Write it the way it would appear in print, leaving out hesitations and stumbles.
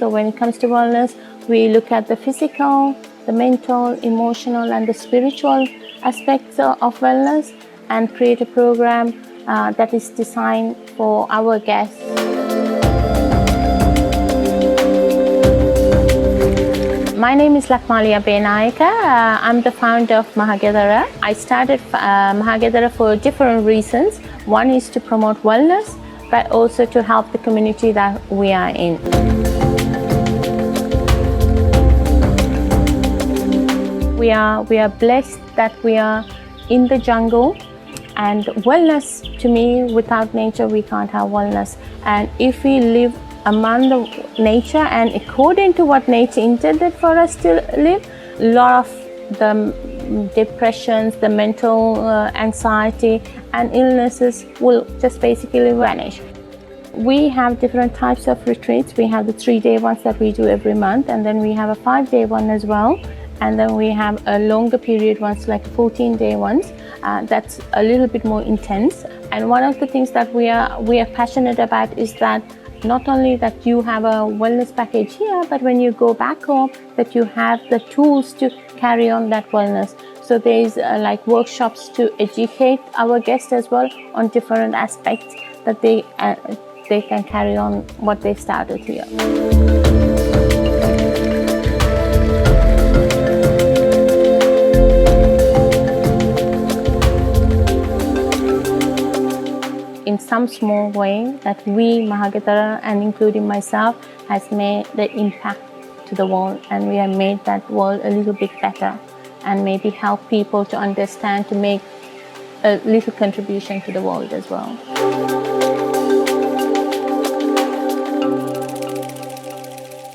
So when it comes to wellness, we look at the physical, the mental, emotional, and the spiritual aspects of wellness and create a program that is designed for our guests. My name is Lakmali Abeynayake. I'm the founder of Mahagedara. I started Mahagedara for different reasons. One is to promote wellness, but also to help the community that we are in. We are blessed that we are in the jungle, and wellness, to me, without nature we can't have wellness. And if we live among the nature and according to what nature intended for us to live, a lot of the depressions, the mental anxiety and illnesses will just basically vanish. We have different types of retreats. We have the 3-day ones that we do every month, and then we have a 5-day one as well, and then we have a longer period ones like 14-day ones. That's a little bit more intense. And one of the things that we are passionate about is that not only that you have a wellness package here, but when you go back home, that you have the tools to carry on that wellness. So there is like workshops to educate our guests as well on different aspects that they can carry on what they started here. In some small way that we, Mahagedara, and including myself, has made the impact to the world, and we have made that world a little bit better and maybe help people to understand, to make a little contribution to the world as well.